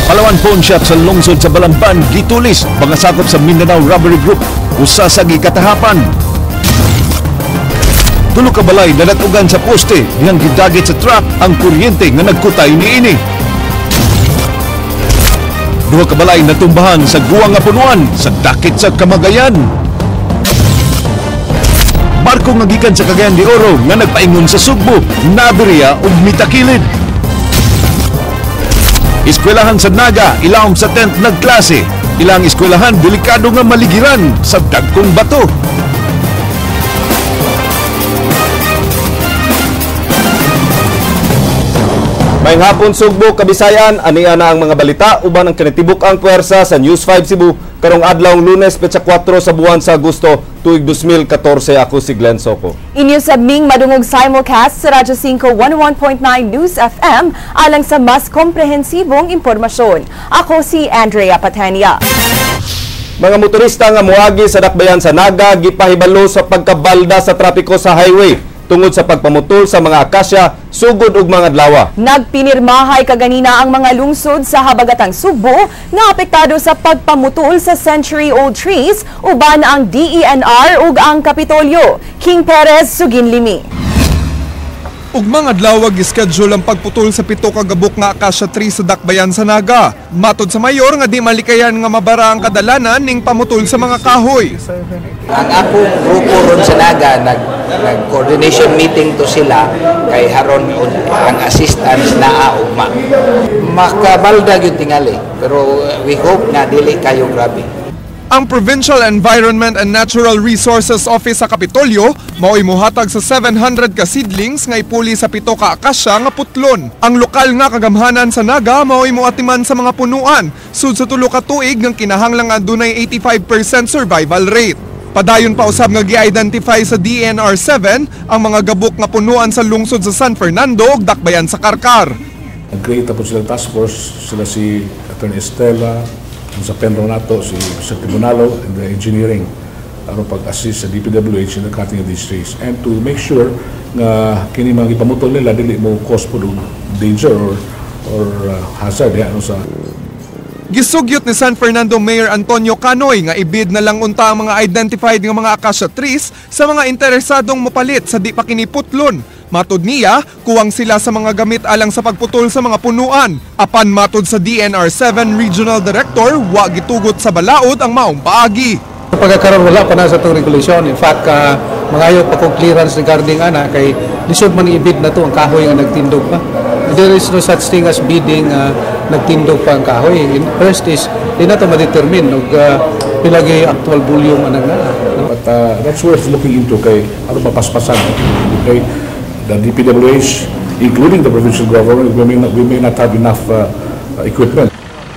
Palawan pawn shop sa lungsod sa Balamban gitulis mga sakop sa Mindanao Robbery Group usa sa gikatahapan. Tulo ka balay na natugan sa poste dihang gidagit sa truck ang kuryente nga nagkutay niini. Duha ka balay natumbahan sa guwang nga punuan sa dakit sa Camagayan. Barko nga gikan sa Cagayan de Oro nga nagpaingon sa Sugbo, nabiriya ug mitakilid. Eskwelahan sa Naga, ilawom sa 10th nagklase. Ilang eskwelahan delikado nga maligiran sa dagkong bato. Mayang hapon Sugbo, Kabisayan, aniya na ang mga balita uban ang kinatibuk ang puwersa sa News 5 Cebu karong adlawng Lunes petsa 4 sa buwan sa Agosto tuig 2014. Ako si Glenn Soco. Inyo sabing madungog simulcast sa Radyo 5 101.9 News FM alang sa mas komprehensibong impormasyon. Ako si Andrea Patania. Mga motorista nga moagi sa dakbayan sa Naga gipahibalo sa pagkabalda sa trapiko sa highway tungod sa pagpamutol sa mga akasya, sugod ug mga adlaw. Nagpinirmahay kaganina ang mga lungsod sa habagatang Sugbo na apektado sa pagpamutol sa century-old trees uban ang DENR ug ang Kapitolyo. King Perez, Suginlimi. Ug mga adlaw gi-schedule ang pagputol sa 7 ka gabok nga akasya tree sa dakbayan sa Naga. Matod sa mayor nga di malikayan nga mabara ang kadalanan ning pamutol sa mga kahoy. Ang akong grupo ron sa Naga nag-coordination meeting to sila kay haron ang assistance na ugma. Makabalda gyud tingali pero we hope na dili kayo grabe. Ang Provincial Environment and Natural Resources Office sa Kapitolyo mao'y muhatag sa 700 ka seedlings nga ipuli sa 7 ka akasya nga putlon. Ang lokal nga kagamhanan sa Naga mao'y muatiman sa mga punuan sud sa 3 ka tuig nga kinahanglan nga dunay 85% survival rate. Padayon pa usab nga gi-identify sa DNR7 ang mga gabok nga punuan sa lungsod sa San Fernando ug dakbayan sa Karkar. Nag-create po sila task force, sila si Attorney Estela, sa Penro nato, si Sir Tribunalo and the engineering aron pag-assist sa DPWH in the cutting of these trees and to make sure nga kini mga ipamutol nila dili mo cause po danger or hazard ano sa Gisugyot ni San Fernando Mayor Antonio Canoy nga ibid na lang unta ang mga identified nga mga acacia trees sa mga interesadong mopalit sa di pa kini putlon. Matod niya, kuwang sila sa mga gamit alang sa pagputol sa mga punuan. Apan matod sa DNR7 Regional Director, wa gitugot sa balaod ang maong paagi. Pagkakaroon wala pa na sa itong regulation. In fact, mangayo pa kong clearance regarding kay lisod man ibid na to ang kahoy nga nagtindog pa. There is no such thing as bidding nagtindog pa ang kahoy. First is, di na ito ma-determine pilagi actual volume anang na. But that's worth looking into kay ano mapaspasan. Okay? The DPWH, including the provincial government, we may not have enough equipment.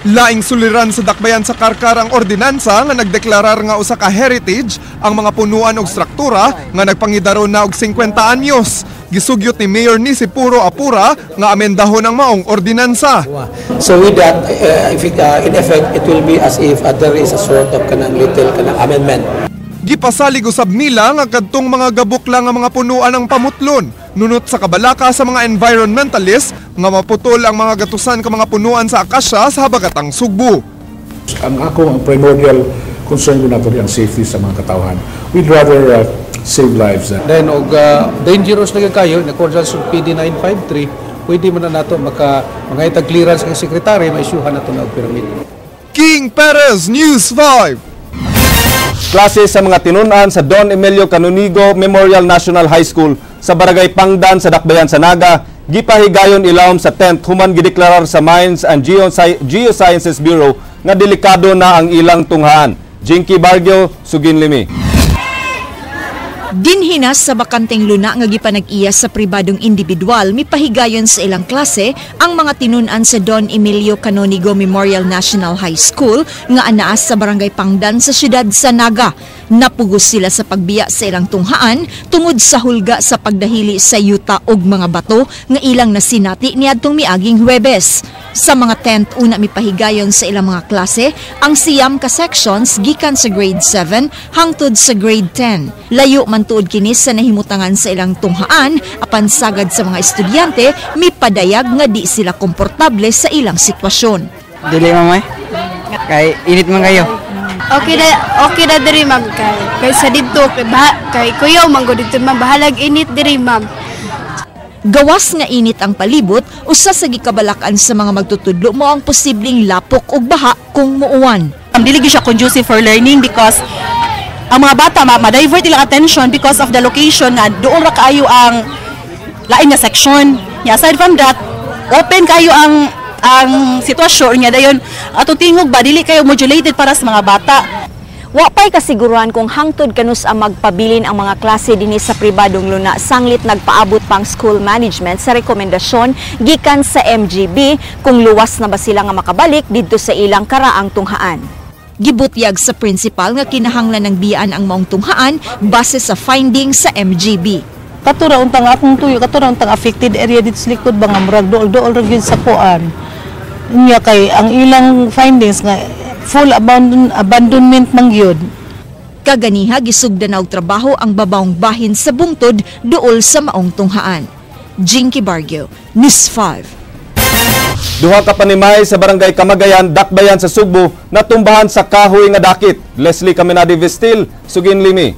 Laing suliran sa dakbayan sa Karkar ang ordinansa nga nagdeklarar nga usa ka heritage ang mga punuan ug struktura nga nagpangidaro na og 50 anyos. Gisugyot ni Mayor Nisi Puro Apura nga amendahon ang maong ordinansa. So with that, in effect, it will be as if there is a sort of little amendment. Gipasalig usab nila nga kadtong mga gabok lang nga mga punuan ang pamutlon. Nunot sa kabalaka sa mga environmentalist nga maputol ang mga gatusan ka mga punuan sa akasya sa habagatang Sugbo. Ang primordial concern ko nato ang safety sa mga katawhan. We'd rather save lives. Then dangerous na kayo in accordance with PD 953, pwede man na nato mangaytag clearance ng sekretary ma-issuehan nato na og permit. King Perez, News 5. Klase sa mga tinunan sa Don Emilio Canonigo Memorial National High School sa Barangay Pangdan sa Dakbayan sa Naga, gipahigayon ilawom sa 10th human gideklarar sa Mines and Geosciences Bureau nga delikado na ang ilang tunghaan. Jinky Bargio, Suginlimi. Ginhinas sa bakanteng luna nga gipanag-iya sa pribadong individual mipahigayon sa ilang klase ang mga tinunan sa Don Emilio Canonigo Memorial National High School nga anaas sa Barangay Pangdan sa siyudad sa Naga. Napugos sila sa pagbiya sa ilang tunghaan tungod sa hulga sa pagdahili sa yuta og mga bato nga ilang nasinati niadtong miaging Huwebes. Sa mga 10th una mipahigayon sa ilang mga klase ang siyam ka sections gikan sa grade 7 hangtod sa grade 10. Layo man tuod kini sa nahimutangan sa ilang tunghaan apan sagad sa mga estudyante mipadayag nga di sila komportable sa ilang sitwasyon. Dili mamay. Kay init man kayo. Okay na diri ma'am kay sa dito kay kuya manggo dito ma'am bahalag init diri ma'am. Gawas nga init ang palibot, usa sa gikabalakan sa mga magtutudlo mo ang posibleng lapok ug baha kung muuwan. Dili gyud siya conducive for learning because ang mga bata ma-divert ilang attention because of the location na doon ra kaayo ang lain nga section. Aside from that, open kayo ang sitwasyon niya dayon ato tingog ba dili kayo modulated para sa mga bata. Wa pay kasiguruhan kung hangtod kanus ang magpabilin ang mga klase dinhi sa pribadong luna, sanglit nagpaabot pang school management sa rekomendasyon gikan sa MGB kung luwas na ba sila nga makabalik didto sa ilang karaang tunghaan. Gibutyag sa principal nga kinahanglan ng biyaan ang maong tunghaan base sa findings sa MGB. Katura untang akong tuyo, katura untang affected area dito sa likod bang amrag dool ra gyud sa kuan. Nya kay ang ilang findings nga full abandonment man gyud. Kaganiha gisugdan og trabaho ang babawong bahin sa bungtod duol sa maong tunghaan. Jinky Bargio, News 5. Duha ka panimay sa barangay Kamagayan, Dakbayan sa Sugbo natumbahan sa kahoy nga dakit. Leslie Caminadi Vestil, Sugin Limi.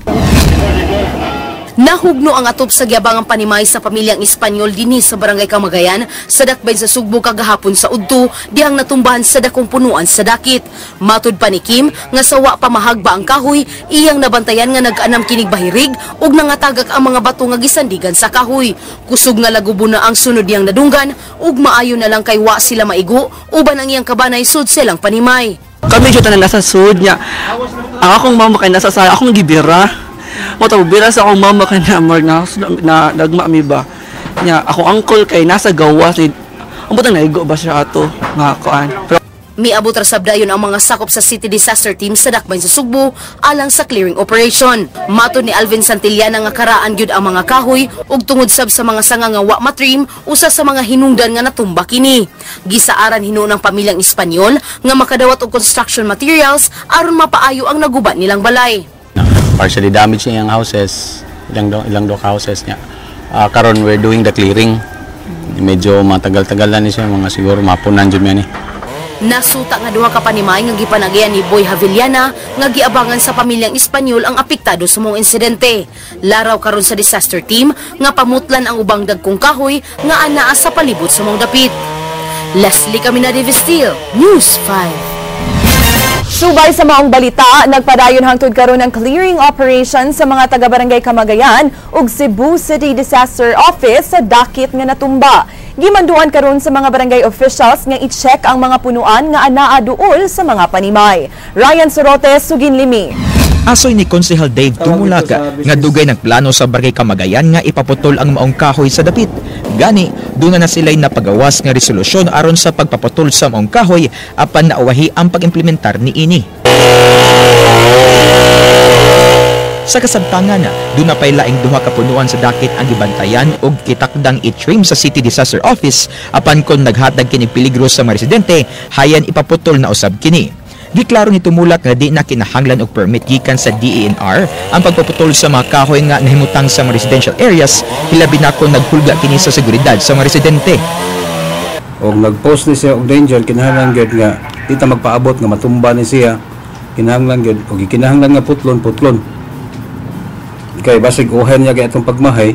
Nahugno ang atop sa giabangang panimay sa pamilyang Espanyol dinhi sa barangay Kamagayan sa Dakbayan sa Sugbo kagahapon sa udto dihang natumbahan sa dakong punuan sa dakit. Matud pa ni Kim nga sawa pamahagba ang kahoy, iyang nabantayan nga nag-anam kinig bahirig ug nangatagak ang mga bato nga gisandigan sa kahoy. Kusog nga lagubo na ang sunod diyang nadunggan ug maayo na lang kay wa sila maigo uban ang iyang kabanay sud silang panimay. Kami jud tanan nasa sud nya. Ang akong mama kay nasa sa akong gibira. Matawbira sa akong mama kay na nagma mi ba. Nya akong uncle kay nasa gawas ni ambotang naigo ba siya ato nga kuan. Miabot ra sabdayon ang mga sakop sa City Disaster Team sa Dakbayan sa Sugbo alang sa clearing operation. Matud ni Alvin Santillana nga karaan gyud ang mga kahoy ug tungod sab sa mga sanga nga wa matrim usa sa mga hinungdan nga natumba kini. Gisaaran hinuon ng pamilyang Espanyol nga makadawat og construction materials aron mapaayo ang naguba nilang balay. Partially damaged niya yung houses, ilang do houses niya. Karon we're doing the clearing. Medyo matagal-tagal na niya, mga siguro mapunan dyan yan eh. Nasuta nga duha ka panimay nga gipanagyan ni Boy Havillana nga giabangan sa pamilyang Espanyol ang apektado sa mga insidente. Laraw karon sa disaster team nga pamutlan ang ubang dagkong kahoy nga anaa sa palibot sa mga dapit. Leslie Caminadi Vestil, News 5. Subay sa maong balita, nagpadayon hangtod karon ang clearing operation sa mga taga-barangay Kamagayan ug Cebu City Disaster Office sa dakit nga natumba. Gimanduan karon sa mga barangay officials nga i-check ang mga punuan nga anaa duol sa mga panimay. Ryan Sorote, Sugin Limi. Asoy ni Konsehal Dave Tumulaga nga dugay ng plano sa barangay Kamagayan nga ipaputol ang maong kahoy sa dapit. Gani, doon na sila'y napagawas nga resolusyon aron sa pagpaputol sa maong kahoy apan nauwahi ang pag-implementar ni ini. Sa kasabtangan, doon na pay laing duha ka punuan sa dakit ang gibantayan ug kitakdang i-trim sa City Disaster Office apan kon naghatag kini peligro sa mga residente, hayan ipaputol na usab kini. Giklaro ni Tumulak nga di na kinahanglan og permit gikan sa DENR ang pagpaputol sa mga kahoy nga nahimutang sa mga residential areas, hilabi na kung naghulga kini sa seguridad sa mga residente. Og nag-post ni siya og danger, kinahanglan gyud nga di ta magpaabot nga matumba ni siya. Kinahanglan gyud og kinahanglan nga putlon. Kay basig uhen niya kay atong pagmahay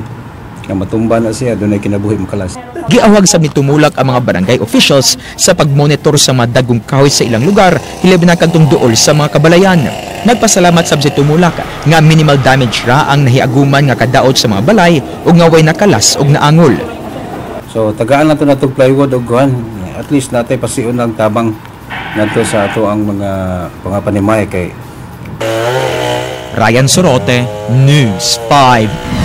nga matumba na siya, doon ay kinabuhi makalas. Giawag sa Tumulak ang mga barangay officials sa pagmonitor sa mga dagong kahoy sa ilang lugar, hilabi na kantong duol sa mga kabalayan. Nagpasalamat sab si Tumulak nga minimal damage ra ang nahiaguman nga kadaot sa mga balay ug nga way nakalas ug naangol. So tagaan nato natong plywood ug kuan, at least natay pasiun lang tabang nato sa ato ang mga pangapanimay kay Ryan Sorote, News 5.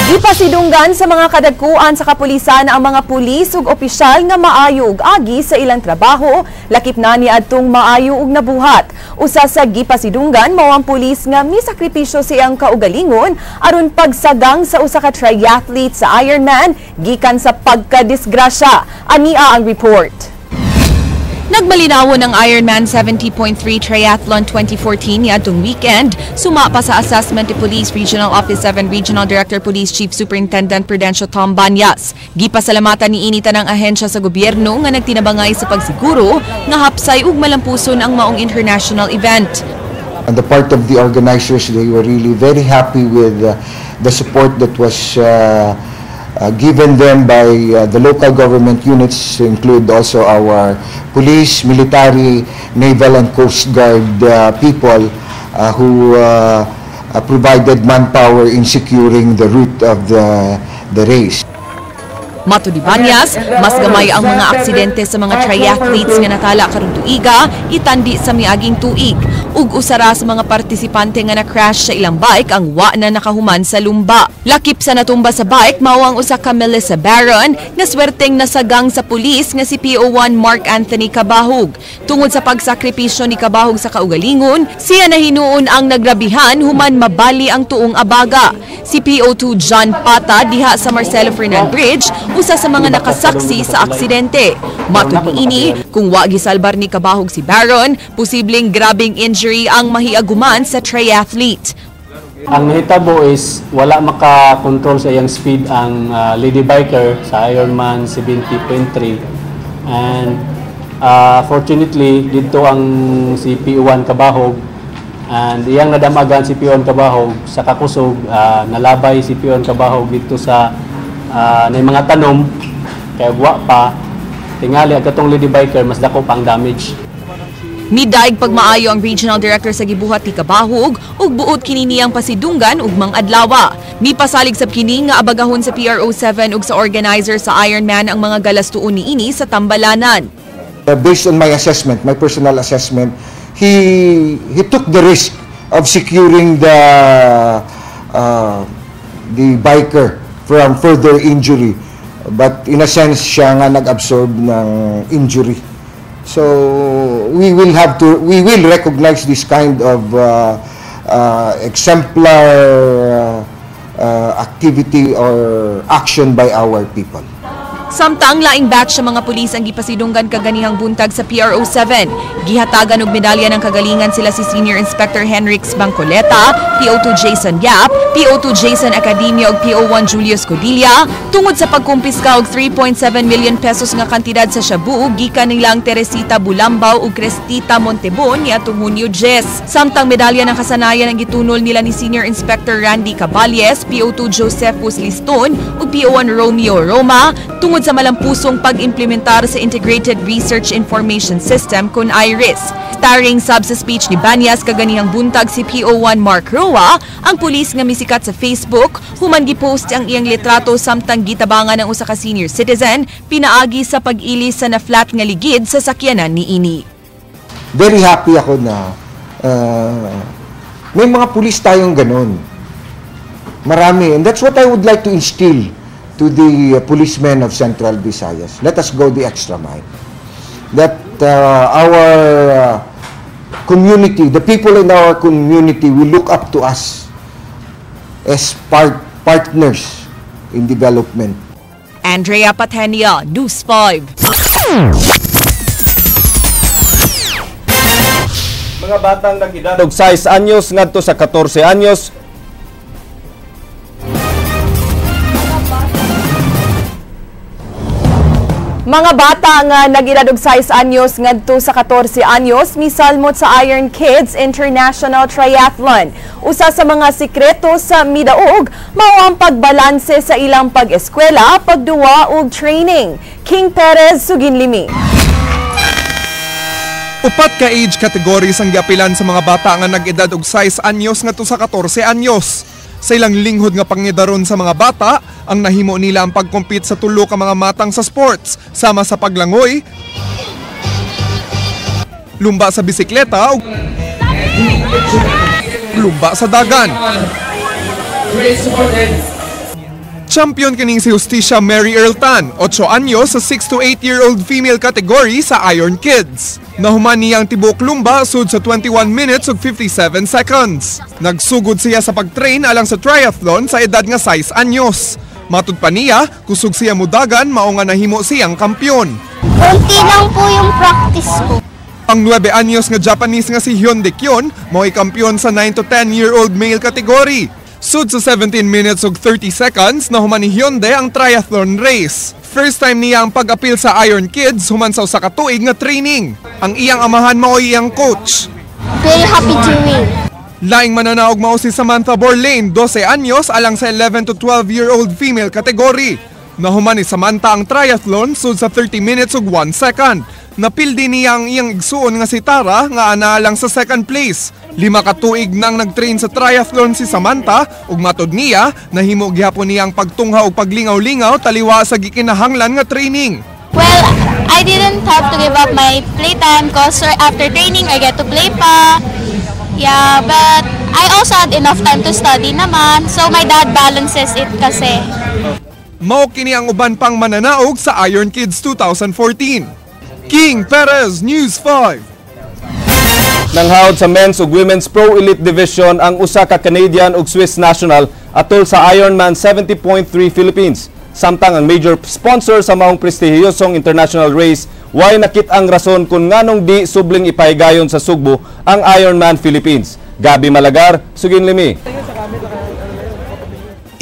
Gipasidunggan sa mga kadagkuan sa kapulisan ang mga pulis ug opisyal nga maayo ug agi sa ilang trabaho, lakip na niadtong maayo ug nabuhat. Usa sa gipasidunggan mao ang pulis nga misakripisyo siyang kaugalingon aron pagsagang sa usa ka triathlete sa Ironman gikan sa pagkadisgrasya. Ania ang report. Nagmalinawo ng Ironman 70.3 Triathlon 2014 niadtong weekend, suma pa sa assessment ni Police Regional Office 7 Regional Director Police Chief Superintendent Prudencio Tom Banyas. Gipasalamatan ni inita ng ahensya sa gobyerno nga nagtinabangay sa pagsiguro nga hapsay ug malampuson ang maong international event. On the part of the organizers, they were really very happy with the support that was given them by the local government units, include also our police, military, naval and coast guard people who provided manpower in securing the route of the race. Matud ni Banyas, mas gamay ang mga aksidente sa mga triathletes nga natala karong tuiga, itandi sa miaging tuig. Ug usara sa mga partisipante nga na-crash sa ilang bike ang wa na nakahuman sa lumba. Lakip sa natumba sa bike mao ang usa ka Melissa Baron nga swerteng nasagang sa pulis nga si PO1 Mark Anthony Cabahug. Tungod sa pagsakripisyo ni Cabahug sa kaugalingon, siya na hinuon ang nagrabihan human mabali ang tuong abaga. Si PO2 John Pata diha sa Marcelo Fernan Bridge, usa sa mga nakasaksi sa aksidente. Matud niini, kung wa gisalbar ni Cabahug si Baron, posibleng grabing injury ang mahiaguman sa triathlete. Ang nahitabo is wala makakontrol sa iyang speed ang lady biker sa Ironman 70.3 and fortunately dito ang si PO1 Cabahug and iyang nadamagan si PO1 Cabahug sa kakusog, nalabay si PO1 Cabahug dito sa na mga tanom kay wa pa tingali ang katong lady biker mas dako pang damage. Midaig pagmaayo ang Regional Director sa gibuhat ni Cabahug ug buot kini niyang pasidunggan ug mang-adlawa. Mipasalig sab kini nga abagahon sa PRO7 ug sa organizer sa Ironman ang mga galastuon niini sa tambalanan. Based on my assessment, my personal assessment, he took the risk of securing the biker from further injury, but in a sense siya nga nag-absorb ng injury. So we will recognize this kind of exemplar activity or action by our people. Samtang laing batch sa mga pulis ang gipasidunggan kaganihang buntag sa PRO7. Gihatagan og medalya ng kagalingan sila si Senior Inspector Henrix Bangcoleta, PO2 Jason Yap, PO2 Jason Academia ug PO1 Julius Codilla tungod sa pagkumpiska og 3.7 million pesos nga kantidad sa shabu gikan nilang Teresita Bulambaw ug Crestita Montebon niadtong Hunyo 10. Samtang medalya ng kasanayan ang gitunol nila ni Senior Inspector Randy Caballes, PO2 Josephus Liston ug PO1 Romeo Roma tungod sa malampusong pag-implementar sa Integrated Research Information System kun IRIS. Starring sub sa speech ni Banyas kaganihang buntag si PO1 Mark Roa, ang pulis nga misikat sa Facebook, human gipost ang iyang litrato samtang gitabangan ng usa ka senior citizen pinaagi sa pag-ilis sa na-flat nga ligid sa sakyanan niini. Very happy ako na may mga pulis tayong ganun. Marami, and that's what I would like to instill to the policemen of Central Visayas. Let us go the extra mile. That our community, the people in our community will look up to us as partners in development. Andrea Patenia, News 5. Mga batang nag-edad og 6 anyos ngadto sa 14 anyos Mga bata nga nag-edad og 6 anyos ngadto sa 14 anyos misalmot sa Iron Kids International Triathlon. Usa sa mga sikreto sa midaog mao ang pagbalanse sa ilang pag-eskwela, pagduwa ug training. King Perez, Suginlimi. Upat ka age categories ang giapilan sa mga bata nga nag-edad og 6 anyos ngadto sa 14 anyos. Sa ilang linghod nga pangnidaron sa mga bata, ang nahimo nila ang pag-compete sa tulo ka mga matang sa sports, sama sa paglangoy, lumba sa bisikleta, ug lumba sa dagan. Champion kining si Justicia Mary Earl Tan, 8 anyos sa 6 to 8-year-old female category sa Iron Kids. Nahuman niyang tibok lumba sud sa 21 minutes ug 57 seconds. Nagsugod siya sa pag-train alang sa triathlon sa edad nga 6 anyos. Matud pa niya, kusog siya mudagan mao nga nahimo siyang kampyon. Kunti lang po yung practice ko. Ang 9 anyos nga Japanese nga si Hyun Dekyon mo'y kampiyon sa 9 to 10-year-old male category. Sud sa 17 minutes ug 30 seconds na human ni Hyundai ang triathlon race. First time niya ang pag-apil sa Iron Kids human sa usa ka tuig nga training. Ang iyang amahan mao iyang coach. Very happy to win. Laing mananaog mao si Samantha Borlane, 12 anyos alang sa 11 to 12-year-old female category. Nahuman ni Samantha ang triathlon sud sa 30 minutes ug 1 second. Napildi niya ang iyang igsuon nga si Tara nga ana lang sa second place. 5 ka tuig nang nagtrain sa triathlon si Samantha ug matod niya nahimo gihapon niya ang pagtungha ug paglingaw-lingaw taliwa sa gikinahanglan nga training. Well, I didn't have to give up my playtime because after training I get to play pa. Yeah, but I also had enough time to study naman. So my dad balances it kasi. Mao kini ang uban pang mananaog sa Iron Kids 2014. King Perez, News 5. Nanghawd sa men's ug women's pro elite division ang usa ka Canadian ug Swiss national atol sa Ironman 70.3 Philippines. Samtang ang major sponsor sa maong prestihiyosong international race way nakit-ang rason kung nganong di subling ipahigayon sa Sugbo ang Ironman Philippines. Gabi Malagar, Sugin Limi.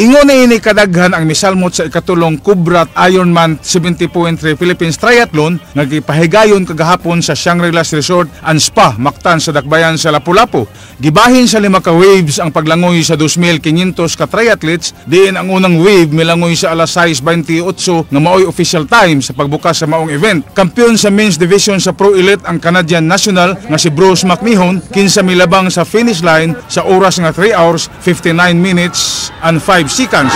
Ingon na ini kadaghan ang misalmot sa ikatulong Kubrat Ironman 70.3 Philippines Triathlon nga gipahigayon kagahapon sa Shangri-La's Resort and Spa, Mactan sa Dakbayan sa Lapu-Lapu. Gibahin sa 5 ka waves ang paglangoy sa 2,500 ka triathletes, diin ang unang wave milangoy sa alas 6:28 nga maoy official time sa pagbukas sa maong event. Kampiyon sa men's division sa Pro Elite ang Canadian national nga si Bruce McMahon, kinsa milabang sa finish line sa oras nga 3 hours 59 minutes and 5 seconds.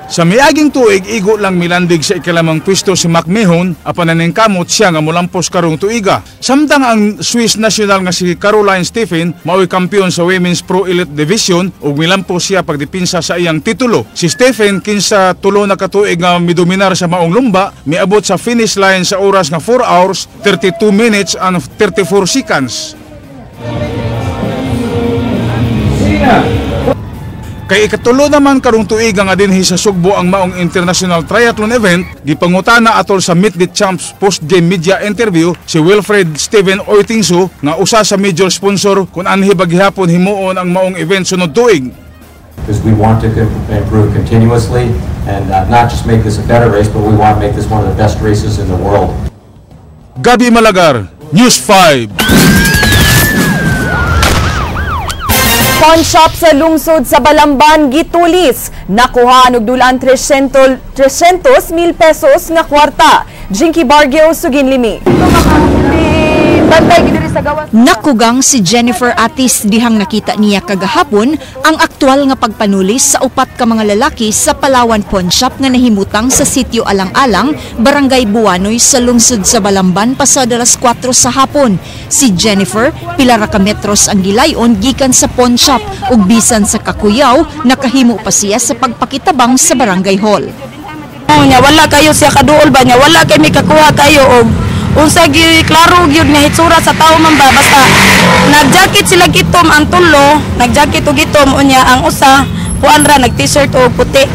Sa miaging tuig, igo lang milandig sa ikalamang pwesto si McMahon apan naningkamot siya nga molampos karong tuiga. Samtang ang Swiss national nga si Caroline Stephen mao'y kampiyon sa Women's Pro Elite Division ug milampos siya pagdipinsa sa iyang titulo. Si Stephen kinsa tulo na katuig nga midominar sa maong lumba, miabot sa finish line sa oras nga 4 hours 32 minutes and 34 seconds. Kay ikatulo naman karong tuiga nga dinhi sa Sugbo ang maong international triathlon event, gipangutana atol sa Meet the Champs post-game media interview si Wilfred Steven Oitingso nga usa sa major sponsor kung anhi baghihapon himuon ang maong event sunod tuig. Because we want to improve continuously and not just make this a better race, but we want to make this one of the best races in the world. Gabi Malagar, News 5. Pawn shop sa lungsod sa Balamban gitulis. Nakuha og dulan 300,000 pesos nga kwarta. Jinky Bargio, Sugin Limi. Nakugang si Jennifer Atis dihang nakita niya kagahapon ang aktwal nga pagpanulis sa upat ka mga lalaki sa Palawan Pawn Shop nga nahimutang sa sitio Alang-Alang, Barangay Buanoy sa lungsod sa Balamban pasado alas 4 sa hapon. Si Jennifer pila ra ka metros ang gilayon gikan sa pawn shop ug bisan sa kakuyaw nakahimo pa siya sa pagpakitabang sa barangay hall. Nya wala kayo siya kaduol ba nya wala kay mi kakuha kayo og unsa gi klaro gyud nga hitsura sa tawo man ba basta nagjacket sila gitom ang tulo nagjacket og gitom unya ang usa kuan ra nag t-shirt og puti.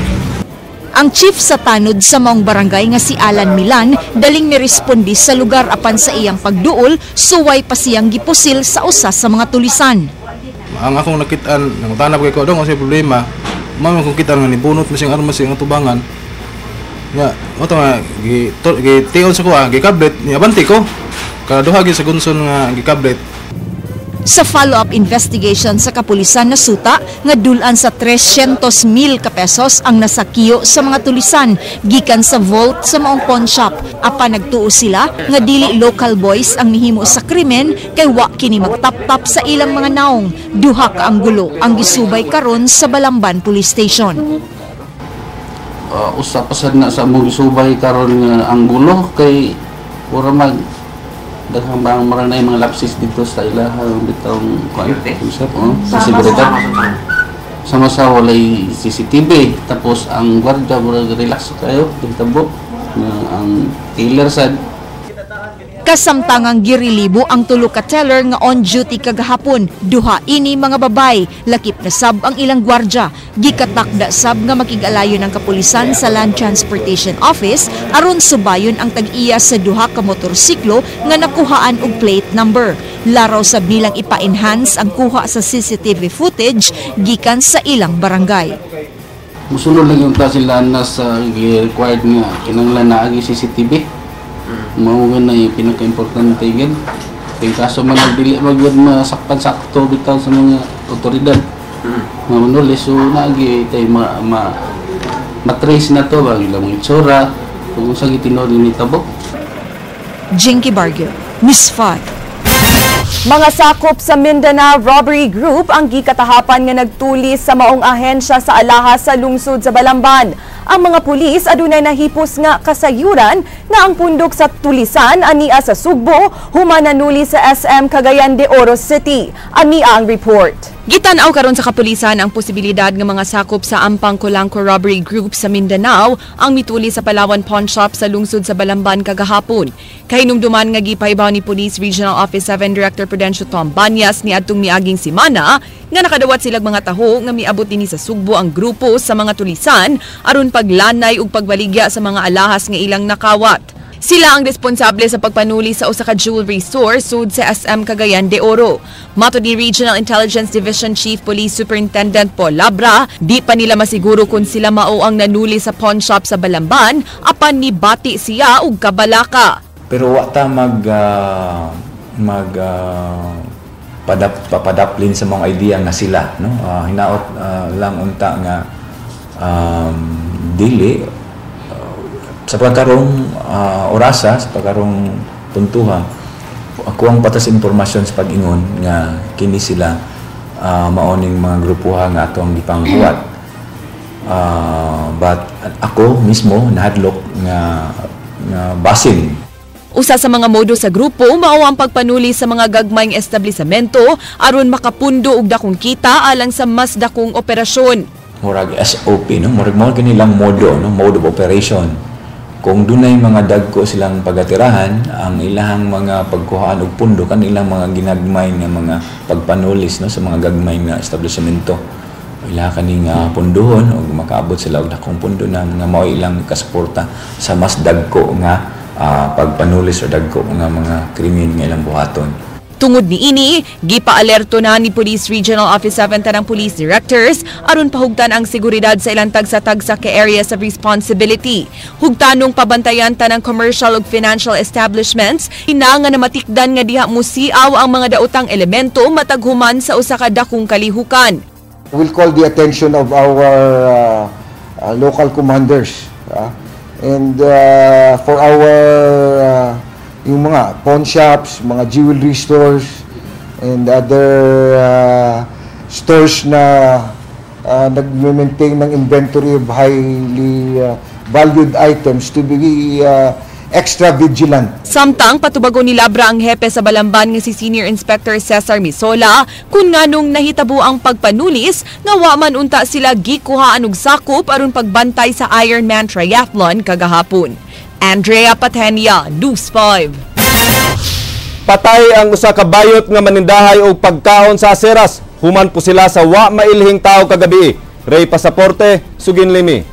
Ang chief sa tanod sa maong barangay nga si Alan Milan daling mirespondi sa lugar apan sa iyang pagduol suway pa siyang gipusil sa usa sa mga tulisan. Ang akong nakitaan nangutana ko dong kasi problema mao kung kita nga nibunot mo sing armas sing tubangan. Ya, oto nga gitiyon sa ko gikablet niya banti ko. Kada duha gyud sa gunson nga gikablet. Sa follow-up investigation sa kapulisan na suta nga dulan sa 300,000 ka pesos ang nasakiyo sa mga tulisan gikan sa vault sa maong pawn shop. Apan nagtuo sila nga dili local boys ang mihimo sa krimen kay wa kini magtap-tap sa ilang mga naong. Duha ka ang gulo ang gisubay karon sa Balamban Police Station. Usa pasad na sa mong isubay karon nga ang gulo kay pura mag daghang bang maranay mga lapsis dito sa ilahang bitong concept sa seguridad sama sa walay CCTV tapos ang gwardiya mura relax kayo ditabo ang killer sad. Kasamtangang girilibo ang tulo ka teller nga on duty kagahapon. Duha ini mga babay, lakip na sab ang ilang gwardya. Gikatakda sab nga makig-alayo ng kapulisan sa Land Transportation Office aron subayon ang tag-iya sa duha ka motorsiklo nga nakuhaan og plate number. Laraw sab nilang ipa-enhance ang kuha sa CCTV footage gikan sa ilang barangay. Musulod lang yung sila na sa required nga kinanglan na agi CCTV. Mao na yung pinaka-importante yan. Kaya kaso man nagdili magwad masakpan-sakto bitaw sa mga otoridad. Manulis, so naagi tayo matrace na to ba ilang mga itsura kung sa gitinod ni Tabo. Jinky Bargyo, Miss 5. Mga sakop sa Mindanao Robbery Group ang gikatahapan nga nagtuli sa maong ahensya sa alahas sa lungsod sa Balamban. Ang mga pulis adunay nahipos nga kasayuran na ang pundok sa tulisan ania sa Sugbo humananuli sa SM Cagayan de Oro City. Ania ang report. Gitanaw karon sa kapulisan ang posibilidad nga mga sakop sa Ampang Colangco Robbery Group sa Mindanao ang mituli sa Palawan Pawn Shop sa lungsod sa Balamban kagahapon. Kahinumduman nga gipaibaw ni Police Regional Office 7 Director Prudencio Tom Banyas ni adtong miaging semana nga nakadawat silang mga taho nga miabot dinhi sa Sugbo ang grupo sa mga tulisan aron paglanay ug pagbaligya sa mga alahas nga ilang nakawat. Sila ang responsable sa pagpanuli sa usa ka jewelry store sud sa SM Cagayan de Oro. Matod ni Regional Intelligence Division Chief Police Superintendent Paul Labra, di pa nila masiguro kung sila mao ang nanuli sa pawn shop sa Balamban apan nibati siya og kabalaka. Pero wa ta padaplin sa mga idea nga sila, no? Hinaot lang unta nga dili sa pagkarong orasa, sa pagkarong puntuhan, ako ang patas impormasyon sa pag-ingon nga kini sila maoning mga grupuha nga atong gipanghuwat. But ako mismo nahadlok nga basin. Usa sa mga modo sa grupo mao ang pagpanuli sa mga gagmayng establisamento aron makapundo og dakong kita alang sa mas dakong operasyon. Murag SOP, no? Murag mo kanilang modo, no? Mode of operation. Kung dunay mga dagko silang pagatirahan, ang ilang mga pagkuhaan og pundo kanilang mga ginagmay nga mga pagpanulis, no, sa mga gagmay nga establishmento. Ila kaning punduhon og makaabot sila og dakong pundo na nga mao ilang kasuporta sa mas dagko nga pagpanulis o dagko nga mga krimen nga ilang buhaton. Tungod ni ini, gipa-alerto na ni Police Regional Office 7 tanang police directors aron pahugtan ang seguridad sa ilang tagsa-tagsa ka areas of responsibility. Hugtanong pabantayan tanang commercial ug financial establishments, hinanga na matikdan nga diha musiaw ang mga daotang elemento matag human sa usa ka dakong kalihukan. We'll call the attention of our local commanders and for our yung mga pawn shops, mga jewelry stores, and other stores na nag-maintain ng inventory of highly valued items to be extra vigilant. Samtang patubago ni Labra ang hepe sa Balamban nga si Senior Inspector Cesar Misola kung nganong nahitabo ang pagpanulis nga wa man unta sila gikuhaan og sakop aron pagbantay sa Ironman Triathlon kagahapon. Andrea Patenia, News 5. Patay ang usa ka bayot nga manindahay og pagkaon sa Aceras. Human po sila sa wa mailhing tao kagabi. Ray Pasaporte, Sugin Limi.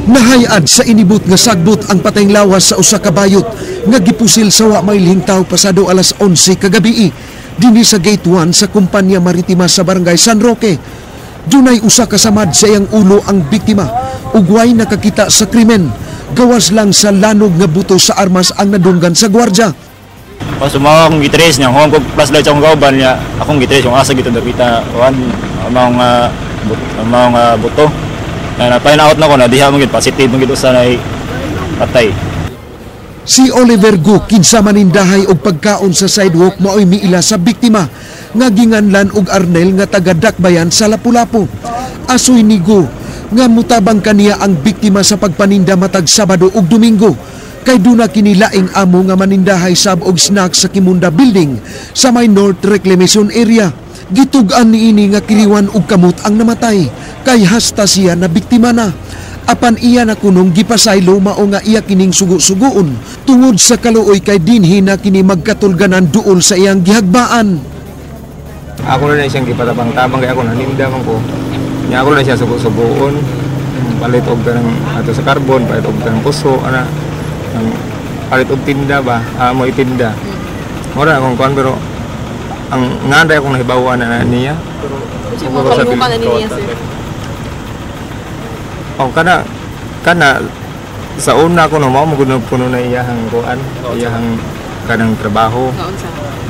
Nahayad sa inibot nga sagbot ang patayng lawas sa usa ka bayot nga gipusil sa wa mailhing tao pasado alas 11 kagabi dinhi sa Gate 1 sa Kumpanya Maritima sa Barangay San Roque. Dunay usa ka samad sa iyang ulo ang biktima ug way nakakita sa krimen. Gawas lang sa lanog nga buto sa armas ang nadunggan sa gwardya. Pas sumawa akong gitres niya, kung flashlight sa akong kauban niya, akong gitres yung asa gito nakita mga buto. Napain-out na ko na diha mong positive mong gito sa patay. Si Oliver Gu kinsa manindahay og pagkaon sa sidewalk maoy miila sa biktima nga ginganlan og Arnel nga taga Dakbayan sa Lapu-Lapu. Asoy ni Gu nga mutabang kaniya ang biktima sa pagpaninda matag Sabado ug Domingo kay duna kini laing amo nga manindahay sab og snacks sa Kimunda Building sa may North Reclamation Area. Gitug-an niini nga kiliwan og kamot ang namatay kay hasta siya na biktima na. Apan iya na kunong gipasaylo mao nga iya kining sugo-sugoon tungod sa kaluoy kay dinhi na kini magkatulganan duol sa iyang gihagbaan. Ako na siyang gipatabang-tabang kaya ako naninda man ko. Nya ako na siya sugo-sugoon. Palit og tanang ato sa carbon, palit og tanang puso ana. Palit og tinda ba? Mo itinda. Mura akong kuan pero ang nganda akong nahibawan na niya. Kasi mo ka na niya sir. Kana sa una ko no mao puno na iyahang kuan, iyahang kanang trabaho.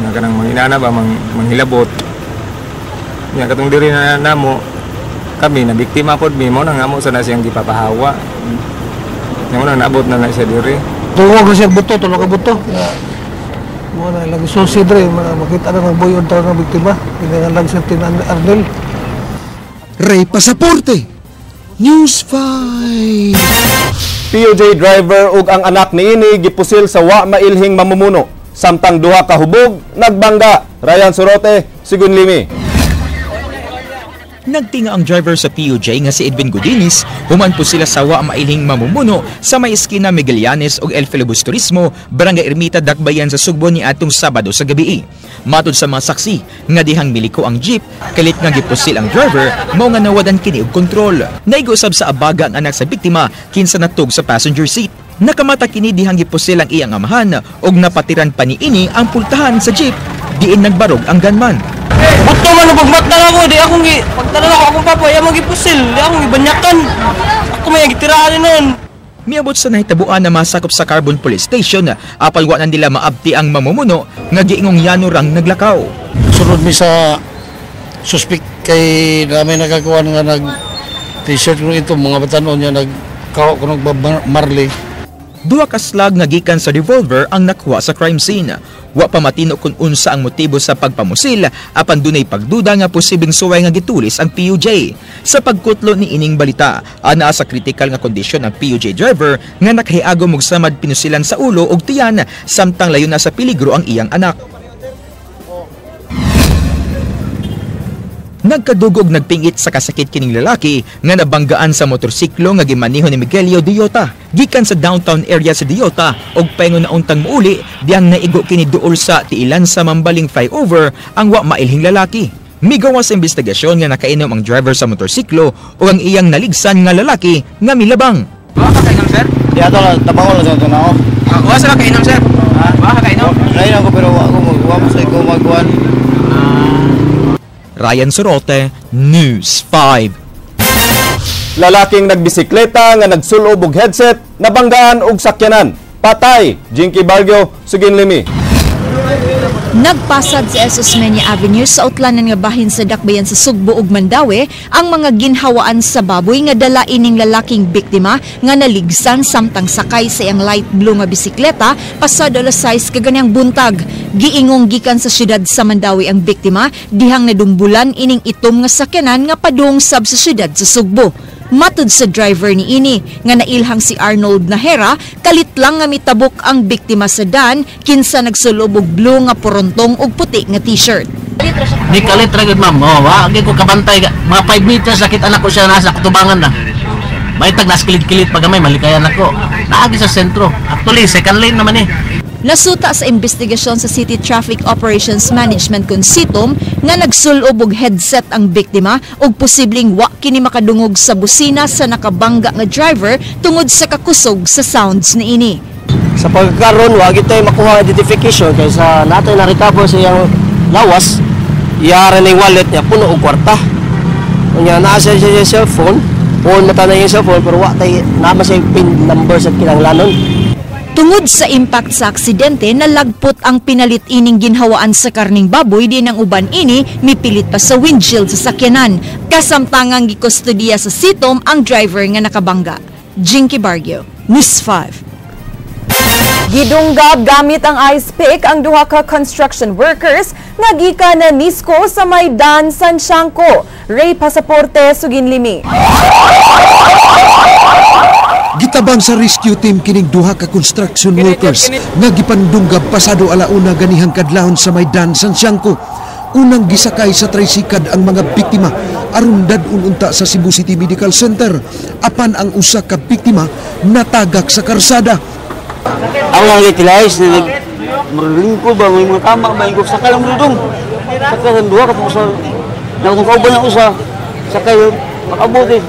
Nga kanang manginana ba manghilabot. Nya katong diri na namo kami na biktima pod mi mo nang amo sa na siyang gipapahawa. Nya mo nang naabot na siya diri. Tuwag ko siya buto, tulog ka buto. Mo na lagi susidre makita na ng boy on tawo ng biktima. Hindi lang siya Arnel. Ray Pasaporte, News 5. POJ driver ug ang anak niini gipusil sa wa mailhing mamumuno. Samtang duha ka hubog nagbangga. Ryan Sorote, Sigun Limi. Nagtinga ang driver sa POJ nga si Edwin Gudinis, human po sila sa wa mailhing mamumuno sa may eskina Miguelianes ug El Filibus Turismo, Barangay Ermita, Dakbayan sa Sugbo ni atong Sabado sa gabi. Matod sa mga saksi nga dihang miliko ang jeep, kalit nga gipusil ang driver, mao nga nawadan kini og kontrol. Naigusab sa abaga ang anak sa biktima kinsa natug sa passenger seat. Nakamata kini dihang gipusil ang iyang amahan ug napatiran pa niini ang pultahan sa jeep, diin nagbarog ang gunman. Buto man ang pagmatnan ako, di akong pagtanan ako akong papa, iya mong gipusil, di akong gibanyakan. Ako may gitiraan nun. Miabot sa nahitabuan na masakop sa Carbon Police Station, apal wa nila maabti ang mamumuno nga giingong yano rang naglakaw. Sunod mi sa suspect kay namin nagkakuan nga nag-t-shirt ko ito, mga batanon niya nagkawa ko Marley. Duha ka slag nga gikan sa revolver ang nakuha sa crime scene. Wa pa matino kung unsa ang motibo sa pagpamusil, apan dunay pagduda nga posibleng suway nga gitulis ang POJ. Sa pagkutlo ni ining balita, ana sa critical nga kondisyon ang POJ driver nga nakahiagom og samad pinusilan sa ulo ug tiyan, samtang layo na sa peligro ang iyang anak. Nagkadugog nagpingit sa kasakit kining lalaki nga nabanggaan sa motorsiklo nga gimaniho ni Miguelio Diyota. Gikan sa downtown area sa Diyota og paingon na untang muuli diyang naigo kini duol sa tiilan sa mambaling flyover ang wa mailhing lalaki. Migawas sa investigasyon nga nakainom ang driver sa motorsiklo o ang iyang naligsan nga lalaki nga milabang. Wa ka kainom sir? Di ato tabaw lang sa na ako. Wa sa kainom sir? Wa ka kainom? Kainom ko pero wa mo sa ko magkuan. Ryan Sorote, News 5. Lalaking nagbisikleta nga nagsulob og headset, nabanggaan og sakyanan. Patay, Jinky Bargio, Sugin Limi. Nagpasad sa Esos Meña Avenue sa utlanan nga bahin sa Dakbayan sa Sugbo ug Mandawi ang mga ginhawaan sa baboy nga dala ining lalaking biktima nga naligsan samtang sakay sa iyang light blue nga bisikleta pasado alas 6 kaganyang buntag. Giingong gikan sa syudad sa Mandawi ang biktima dihang nadumbulan ining itom nga sakyanan nga padung sab sa syudad sa Sugbo. Matud sa driver ni ini nga nailhang si Arnold Nahera, kalit lang nga mitabok ang biktima sa dan kinsa nagsulob og blue nga porontong ug puti nga t-shirt. Di kalit ra gid ma'am. Wa gyud ko kabantay mga 5 meters sakit anak ko siya nasa kutubangan na. May tag naskilit-kilit pagamay malikayan ako. Naagi sa sentro. Actually second lane naman eh. Nasuta sa investigasyon sa City Traffic Operations Management kun SITOM nga nagsulob og headset ang biktima ug posibleng wa kini makadungog sa busina sa nakabangga nga driver tungod sa kakusog sa sounds ni ini. Sa pagkaron wa gyud tay makuha identification kay sa natay na-recover sa iyang lawas, iyara ning wallet niya puno og kwarta. Unya naa siya cellphone, phone mata na yung cellphone pero wa tay nama siya pin number sa kinahanglanon. Tungod sa impact sa aksidente, nalagpot ang pinalit ining ginhawaan sa karning baboy din ang uban ini mipilit pa sa windshield sa sakyanan. Kasamtangang gikustodiya sa SITOM ang driver nga nakabangga. Jinky Bargio, News 5. Gidunggab gamit ang ice pick ang duha ka construction workers nga gikan na Nisco sa Maydan, Santiago. Ray Pasaporte, Sugin Limi. Gitabang sa rescue team kining duha ka construction workers nga gipandunggab pasado alauna ganihang kadlawon sa Maydan, Santiago. Unang gisakay sa tricycad ang mga biktima aron dadun unta sa Cebu City Medical Center. Apan ang usa ka biktima natagak sa karsada. Ako lang itilayas na maglingko ba, may mga tama ba, yung sakay lang dudong. Sakay lang duha, kapag sa nakakauban na usa, sakay makabuti.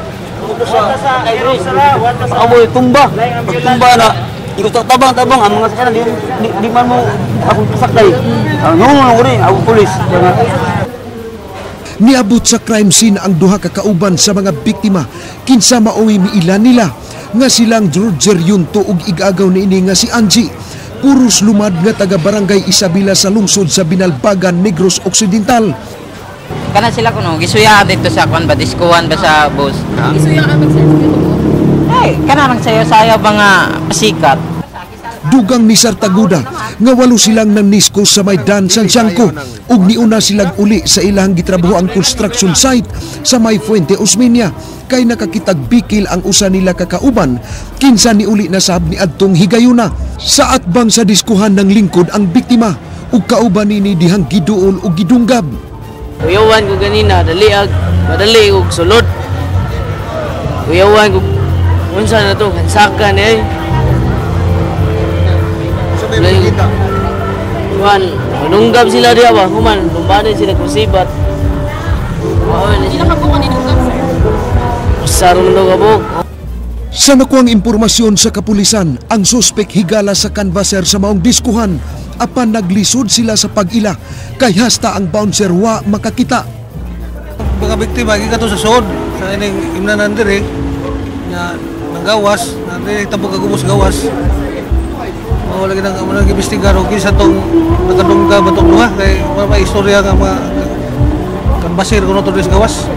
Makabuti, tumba. Tumba na, ikot tabang-tabang, ang mga sakay na, di man mo akong sakay. Nungulang ko rin, ako pulis. Niabot sa crime scene ang duha ka kauban sa mga biktima. Kinsa maoy miila nila nga silang Roger Yunto ug igagaw niini nga si Angie. Puros lumad nga taga Barangay Isabela sa lungsod sa Binalbagan, Negros Occidental. Kana sila kuno gisuya dito sa kwan ba diskuan ba sa bus. Gisuya ang ay kana nang sayo-sayo mga pasikat. Dugang ni Sartaguda nga walo silang nannisko sa may Dan Santiangco ug niuna silang uli sa ilang gitrabaho ang construction site sa may Fuente Osmeña kay nakakitag bikil ang usa nila kakauban kinsa ni uli na sab ni adtong higayuna. Sa atbang sa diskuhan ng lingkod ang biktima ug kauban nini dihang giduol ug gidunggab. Uyawan ko ganina daliag madali ug sulod. Uyawan ko unsa na to kansakan Juan, menunggap sila dia ba? Kuman, lumbanin sila kusibat. Sila kabuk ni nunggap. Usar mo kabuk. Sa nakuang impormasyon sa kapulisan, ang suspek higala sa canvasser sa maong diskuhan apan naglisod sila sa pag-ila kay hasta ang bouncer wa makakita. Mga biktima gikan sa sod sa ining imnanan diri nga nanggawas, na tabog kagubos gawas. O lagi nang nag-imbestigar og kinsa tong nakadungga batong duha kay may istorya nga mga kanbasir kuno to gawas.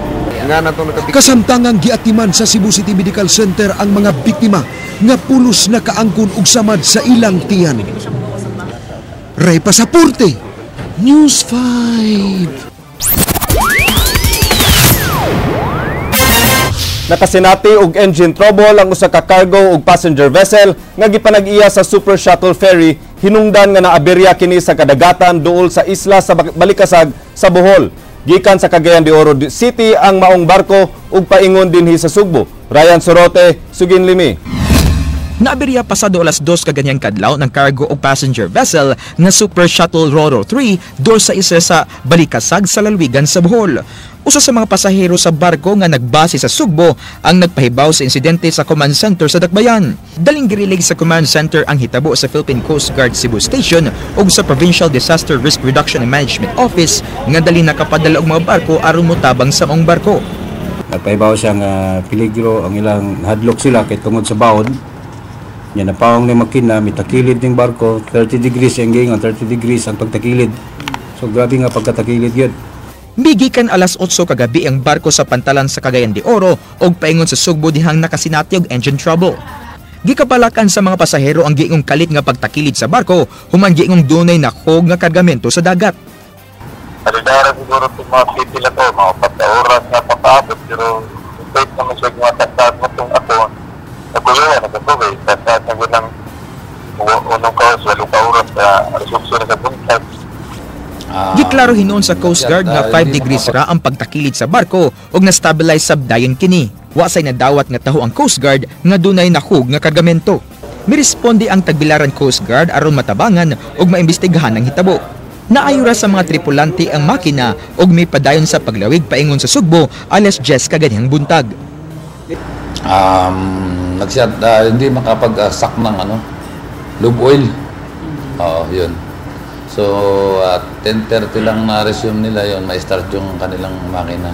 Kasamtangang giatiman sa Cebu City Medical Center ang mga biktima nga pulos nakaangkon og samad sa ilang tiyan. Ray Pasaporte, News 5. Nakasinati og engine trouble ang usa ka cargo ug passenger vessel nga gipanag-iya sa Super Shuttle Ferry hinungdan nga naaberya kini sa kadagatan duol sa isla sa Balikasag sa Bohol. Gikan sa Cagayan de Oro City ang maong barko ug paingon dinhi sa Sugbo. Ryan Sorote, Sugin Limi. Naaberya pasado alas 2 kaganyang kadlaw ng cargo o passenger vessel nga Super Shuttle Roro 3 dor sa isa sa Balikasag sa Lalwigan sa Bohol. Usa sa mga pasahero sa barko nga nagbase sa Sugbo ang nagpahibaw sa insidente sa command center sa Dakbayan. Daling girilig sa command center ang hitabo sa Philippine Coast Guard Cebu Station ug sa Provincial Disaster Risk Reduction and Management Office nga dali nakapadala og mga barko aron motabang sa maong barko. Nagpahibaw siya nga peligro ang ilang hadlok sila kay tungod sa bawod. Yan napawang ni makina, mitakilid ng barko, 30 degrees ang gingan, 30 degrees ang pagtakilid. So grabe nga pagkatakilid yun. Migikan alas 8 kagabi ang barko sa pantalan sa Cagayan de Oro og paingon sa Sugbo dihang nakasinati og engine trouble. Gikapalakan sa mga pasahero ang giingong kalit nga pagtakilid sa barko, human giingong dunay nakog nga kargamento sa dagat. Alidara siguro itong mga city lang to, mga 4 oras na papaabot, pero wait naman siya mga taktad mo itong ako. Naguluhan, nagkatubay, taktad na gunang unong kaos, 8 oras na resolution na sa buntag. Giklaro hinuon sa Coast Guard nga 5 degrees ra ang pagtakilid sa barko ug na-stabilize sab dayon kini. Wasay nadawat nga taho ang Coast Guard nga dunay nakug nga kargamento. Miresponde ang Tagbilaran Coast Guard aron matabangan ug maimbestigahan ang hitabo. Naayura sa mga tripulante ang makina ug may padayon sa paglawig paingon sa Sugbo alas 10 kaganyang buntag. Hindi makapag-sak ng lube oil. Yun. So, 10:30 lang na-resume nila yon, ma-start yung kanilang makina.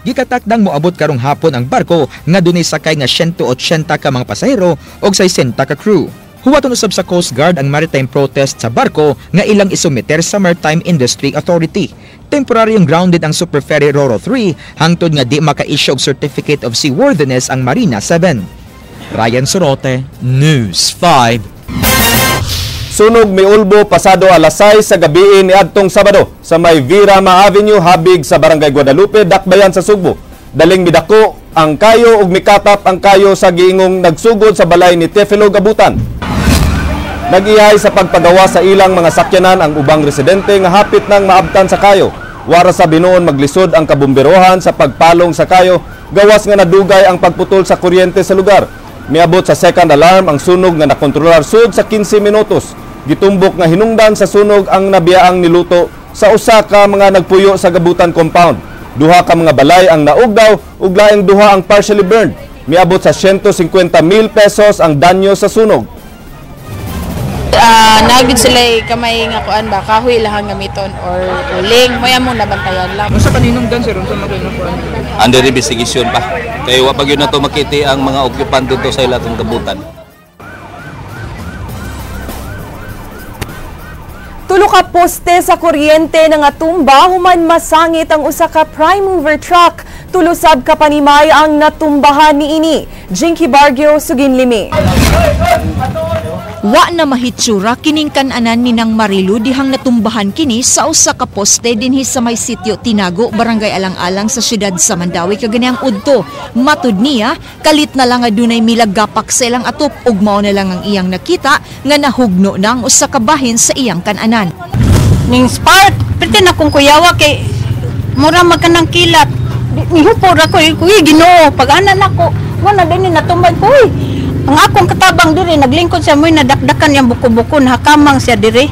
Gikatakdang moabot karong hapon ang barko nga dunay sakay nga 180 ka mga pasahero og 60 ka crew. Huwaton usab sa Coast Guard ang maritime protest sa barko nga ilang isumiter sa Maritime Industry Authority. Temporaryong grounded ang Super Ferry Roro 3 hangtod nga di maka-issue og Certificate of Seaworthiness ang Marina 7. Ryan Sorote, News 5. Sunog miulbo pasado alas 6 sa gabi ni adtong Sabado sa may Virama Avenue habig sa Barangay Guadalupe, Dakbayan sa Sugbo. Daling midako ang kayo ug mikatap ang kayo sa giingong nagsugod sa balay ni Tefilo Gabutan. Nag-ihay sa pagpagawa sa ilang mga sakyanan ang ubang residente nga hapit nang maabtan sa kayo. Wara sa binuon maglisod ang kabumberohan sa pagpalong sa kayo, gawas nga nadugay ang pagputol sa kuryente sa lugar. Miabot sa second alarm ang sunog nga nakontrolar sud sa 15 minutos. Gitumbok nga hinungdan sa sunog ang nabiyaang niluto sa usa ka mga nagpuyo sa Gabutan compound. Duha ka mga balay ang naugdaw ug laing duha ang partially burned. Miabot sa 150,000 pesos ang danyo sa sunog. Nagid sila kamay nga kuan ba kahoy lahang gamiton or uling moya mo nabantayan lang. Unsa kaninong dancer unsa magay kuan? Under investigation pa. Kaya wa pa gyud na to makiti ang mga occupant dito sa ilatong Gabutan. Tulo ka poste sa kuryente nga tumba human masangit ang usa ka prime mover truck. Tulusab ka panimay ang natumbahan niini. Jinky Bargio, Suginlimi. Wa na mahitsura kining kan-anan ni nang Marilu dihang natumbahan kini sa usa ka poste dinhi sa may sitio Tinago, Barangay Alang-Alang sa siyudad sa Mandawi kaganiang udto. Matud niya, kalit na lang adunay milagapak sa ilang atop ug mao na lang ang iyang nakita nga nahugno na ang usa ka bahin sa iyang kan-anan. Ning spark, pwede na kung kuyawa kay mura magkanang kilat. Nihupor ako, kuy Ginoo, pag-anan ako, wala din natumbay kuy. Ang akong katabang diri naglingkod siya mo'y nadakdakan yang buko-buko nahakamang siya diri.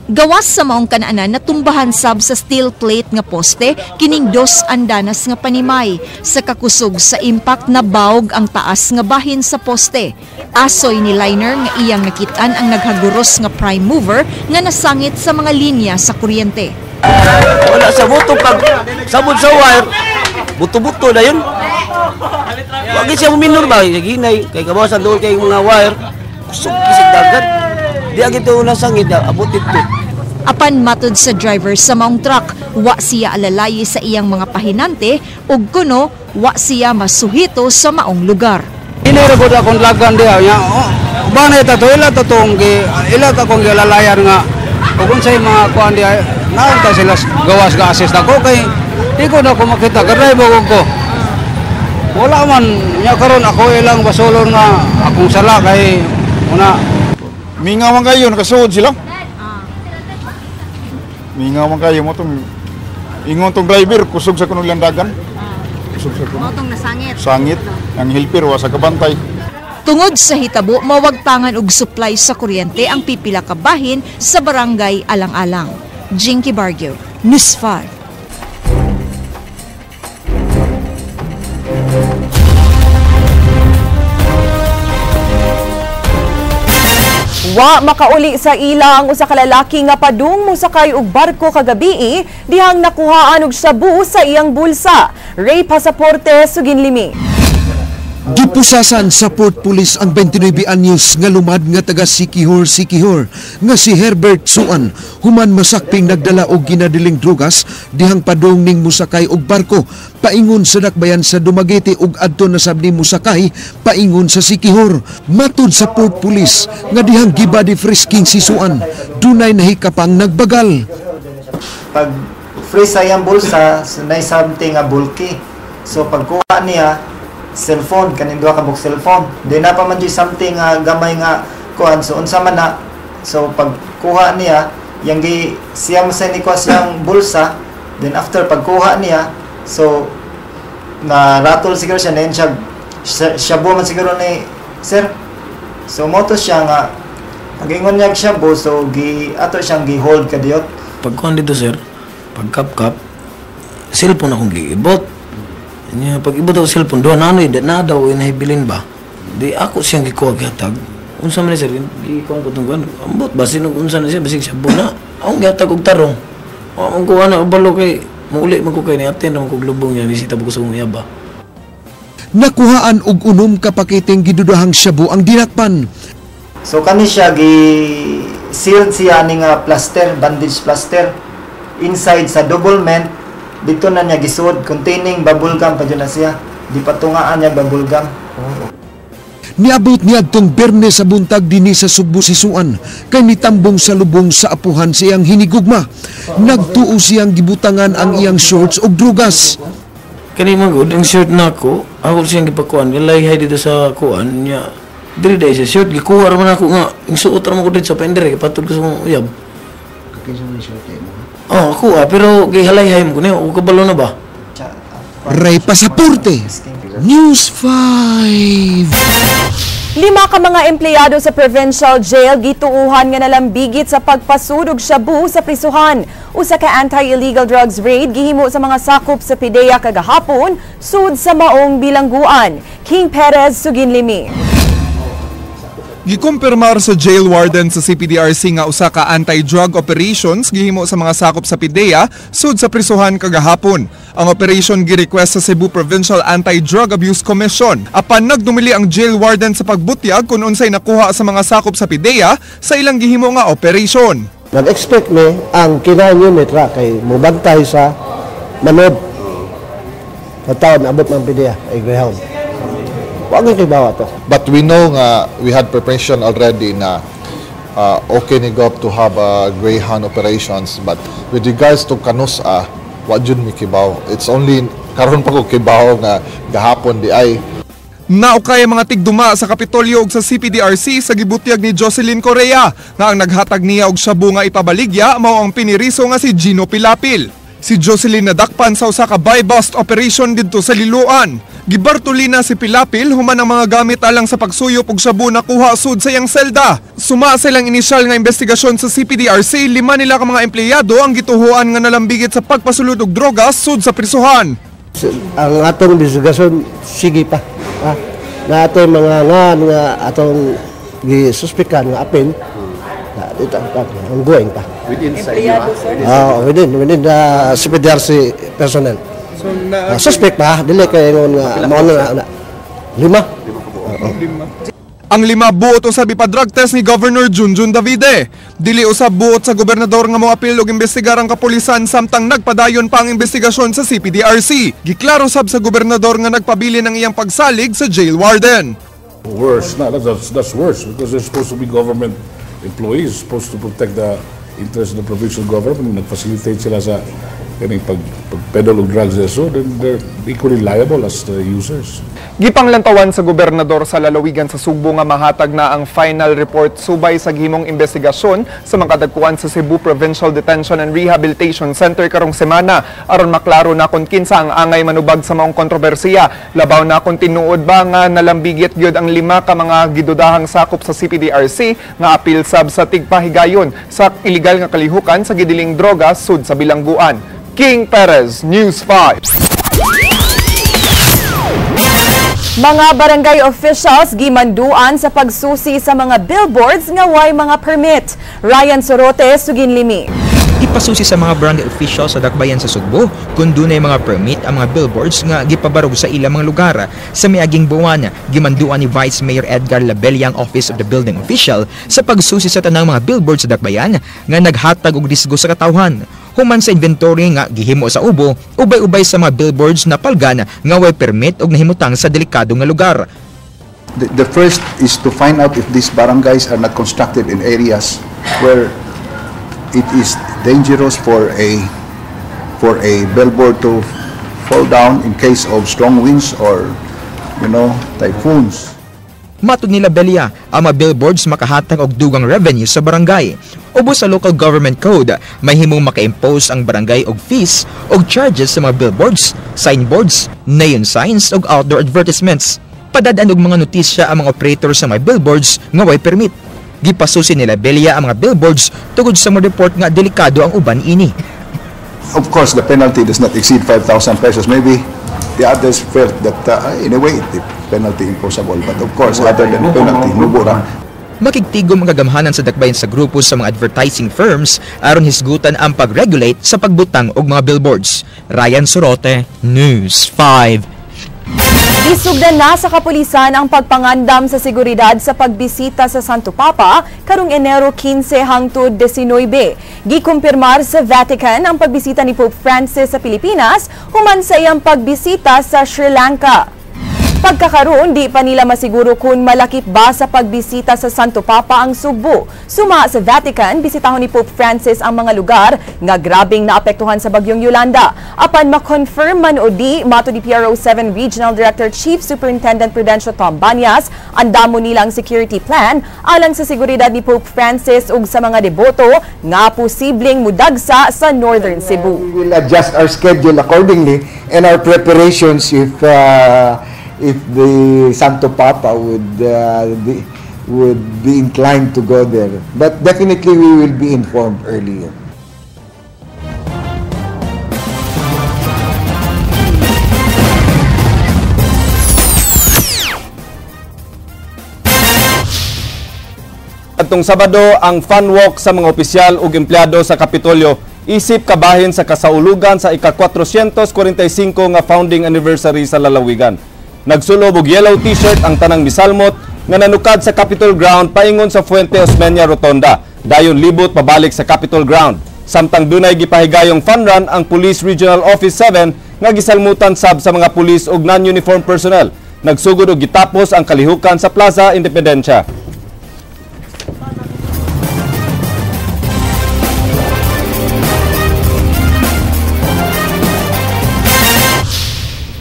Gawas sa maong kanaanan natumbahan sab sa steel plate nga poste kining 2 andanas nga panimay. Sa kakusog sa impact na bawg ang taas nga bahin sa poste. Asoy ni liner nga iyang nakitaan ang naghaguros nga prime mover nga nasangit sa mga linya sa kuryente. Wala sa buto pag sabod sa wire, buto-buto na yun. Wag siya minor ba, ginay kay kabawasan doon kay mga wire. Kusog kisig dagat. Di agad ito unang sangit na abot ito. Apan matud sa driver sa maong truck, wa siya alalayi sa iyang mga pahinante ug kuno wa siya masuhito sa maong lugar. Inira ko akong lagan diha nya. Bana ita to ila to tong ila ta kong lalayan nga. Kung say mga kuan diha, naunta sila gawas ga assist ako kay di ko na ko makita kadray mo ko. Wala man nya karon ako ilang basolon nga akong sala kay una mingaw man kayo nakasuod sila. Mingaw man kayo mo tong ingon tong driver kusog sa kuno landagan. Kusog sa kuno. Motong nasangit. Sangit ang helper wa sa kabantay. Tungod sa hitabo, mawagtangan og supply sa kuryente ang pipila ka bahin sa Barangay Alang-Alang. Jinky Bargio, News 5. Wa makauli sa ila ang usa ka lalaki nga padung mosakay og barko kagabi dihang nakuhaan og shabu sa iyang bulsa. Ray Pasaporte, Suginlimi. Gipusasan sa Port Police ang 29 anyos nga lumad nga taga Sikihor nga si Herbert Suan human masakping nagdala og ginadiling drugas dihang padung ning musakay og barko paingon sa dakbayan sa Dumaguete ug adto na sab ni musakay paingon sa Sikihor. Matud sa Port Police nga dihang gibody frisking si Suan dunay nahikapang nagbagal. Pag freeze sa iyang bulsa, sunay something nga bulky. So pagkuha niya cellphone, kaning duha ka buk cellphone. Di na pa man di something gamay nga kuan. So unsa man na. So pagkuha niya, yang siya masay ni kuha siyang bulsa. Then after pagkuha niya, so na rattle siguro siya na siya man siguro ni sir. So moto siya nga pag-ingon niya siya bo, so ato siyang gi-hold kadiyot. Pagkuhan dito sir, pagkap-kap, cellphone akong giibot. Pag ibot ako cellphone, doon na daw inahibilin ba? Di ako siyang gikuha gihatag. Unsa man sir, gikuha ko itong kuhan. Ambot ba, unsa na siya, basig siya na. Akong gihatag og tarong. Ang kuha na, balo kay, mauli man ko kay ni-attend naman kong lubong niya, nisita po ko sa umiyab ba. Nakuhaan og unom ka pakiting gidudahang shabu ang dinakpan. So kani siya gi-sealed siya ning plaster, bandage plaster inside sa double ment. Dito na niya gisuod containing bubble gum pa na siya. Di patungaan niya bubble gum. Niabot niya tong Bernes sa buntag dinhi sa Sugbo si Suan kay nitambong sa lubong sa apuhan siyang hinigugma. Nagtuo siyang gibutangan ang iyang shorts og drugas. Kani magud ang shirt nako, ako siyang gipakuan, nilayhay dito sa kuan niya. Dili dahil sa short, gikuha naman ako nga. Yung suot naman ko dito sa pender, patod ko sa mga uyab. Kinsa man short mo? Oo, ako pero gihalay-hay mo ko niya. O kabalo na ba? Ray Pasaporte, News 5. 5 ka mga empleyado sa provincial jail gituuhan nga nalambigit sa pagpasudog shabu sa prisuhan. Usa ka anti-illegal drugs raid gihimo sa mga sakop sa PIDEA kagahapon sud sa maong bilangguan. King Perez, Suginlimi. Gikumpirmar sa jail warden sa CPDRC nga usa ka anti-drug operations gihimo sa mga sakop sa PIDEA sud sa prisuhan kagahapon. Ang operation gi-request sa Cebu Provincial Anti-Drug Abuse Commission apan nagdumili ang jail warden sa pagbutyag kung unsay nakuha sa mga sakop sa PIDEA sa ilang gihimo nga operation. Nag-expect me ang kinang unit ra kay mubantay sa manood. Sa taon abot ng PIDEA ay Greyhound. Wag kay bawa to. But we know we had preparation already na okay ni Gov to have Greyhound operations, but with regards to Kanusa, wa jud mi kibaw. It's only karon pa ko kibaw nga gahapon di ay. Naukay ang mga tigduma sa Kapitolyo ug sa CPDRC sa gibutyag ni Jocelyn Correa nga ang naghatag niya og shabu nga ipabaligya mao ang piniriso nga si Gino Pilapil. Si Jocelyn nadakpan sa usa ka buy-bust operation didto sa Liloan. Gibartolina si Pilapil human ang mga gamit alang sa pagsuyop og shabu nakuha sud sa iyang selda. Suma sa ilang inisyal nga investigasyon sa CPDRC, 5 nila ka mga empleyado ang gituhuan nga nalambigit sa pagpasulod og droga sud sa prisuhan. Ang atong investigasyon sige pa. Na atong mga nga atong gisuspikan nga apin. Dito ongoing pa. Within sa inyo? Within the CPDRC personnel. So, suspect pa, dili kay ngon nga mao na 5. Ang 5 buot usab ipa-drug test ni Governor Junjun Davide. Dili usab buot sa gobernador nga moapil og imbestigar ang kapulisan samtang nagpadayon pa ang investigasyon sa CPDRC. Giklaro sab sa gobernador nga nagpabilin ang iyang pagsalig sa jail warden. Worse, that's worse because they're supposed to be government employees, supposed to protect the interest of the provincial government. Nag-facilitate sila sa pag-peddle of drugs, so they're equally liable as the users. Gipanglantawan sa gobernador sa lalawigan sa Sugbo nga mahatag na ang final report subay sa gihimong investigasyon sa mga kadagkuan sa Cebu Provincial Detention and Rehabilitation Center karong semana aron maklaro na kung kinsa ang angay manubag sa maong kontrobersiya. Labaw na kung tinuod ba nga nalambigit gyud ang 5 ka mga gidudahang sakop sa CPDRC nga apil sab sa tigpahigayon sa illegal nga kalihukan sa gidiling droga sud sa bilangguan. King Perez, News 5. Mga barangay officials gimanduan sa pagsusi sa mga billboards nga way mga permit. Ryan Sorote, Suginlimi. Ipasusi sa mga barangay officials sa Dakbayan sa Sugbo kung dunay mga permit ang mga billboards nga gipabarog sa ilang mga lugar. Sa miaging buwan, gimanduan ni Vice Mayor Edgar Labella ang Office of the Building Official sa pagsusi sa tanang mga billboards sa Dakbayan nga naghatag og risgo sa katawhan. Human sa inventory nga gihimo sa ubo, ubay-ubay sa mga billboards na palgan nga way permit og nahimutang sa delikado nga lugar. The first is to find out if these barangays are not constructed in areas where it is dangerous for a billboard to fall down in case of strong winds or typhoons. Matud nila Belia, ang mga billboards makahatag og dugang revenue sa barangay. Ubos sa local government code, may himong maka-impose ang barangay og fees og charges sa mga billboards, signboards, neon signs og outdoor advertisements. Padadaan og mga notisya ang mga operator sa mga billboards nga way permit. Gipasusi nila Belia ang mga billboards tungod sa mga report nga delikado ang uban ini. Of course, the penalty does not exceed 5,000 pesos. Maybe the others felt that in a way the penalty impossible, but of course other than penalty mubura. Makigtigom ang kagamhanan sa dakbayan sa grupo sa mga advertising firms aron hisgutan ang pag-regulate sa pagbutang og mga billboards. Ryan Sorote, News 5. Isugdan na sa kapulisan ang pagpangandam sa seguridad sa pagbisita sa Santo Papa karong Enero 15 hangtod 19. Gikumpirmar sa Vatican ang pagbisita ni Pope Francis sa Pilipinas human sa iyang pagbisita sa Sri Lanka. Pagkakaroon, di pa nila masiguro kung malakip ba sa pagbisita sa Santo Papa ang Subo. Suma sa Vatican, bisitahon ni Pope Francis ang mga lugar nga grabing naapektuhan sa bagyong Yolanda. Apan ma-confirm man o di, mato ni PRO7 Regional Director Chief Superintendent Prudencio Tom Banyas, andamo nilang security plan alang sa seguridad ni Pope Francis ug sa mga deboto nga posibleng mudagsa sa Northern Cebu. We will adjust our schedule accordingly and our preparations if the Santo Papa would be inclined to go there. But definitely we will be informed earlier. Atong Sabado ang fun walk sa mga opisyal ug empleyado sa Kapitolyo isip kabahin sa kasaulugan sa ika-445 nga founding anniversary sa lalawigan. Nagsulob og yellow t-shirt ang tanang misalmot nga nanukad sa Capitol Ground paingon sa Fuente Osmeña Rotonda. Dayon libot pabalik sa Capitol Ground. Samtang dunay gipahigayong fun run ang Police Regional Office 7 nga gisalmutan sab sa mga pulis ug non-uniform personnel. Nagsugod og gitapos ang kalihukan sa Plaza Independencia.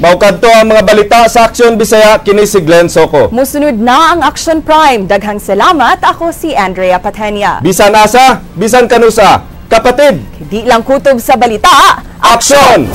Maukadto ang mga balita sa Aksyon Bisaya, kini si Glenn Soco. Musunod na ang Action Prime. Daghang salamat. Ako si Andrea Patenia. Bisan asa, bisan kanusa, kapatid. Di lang kutob sa balita. Aksyon!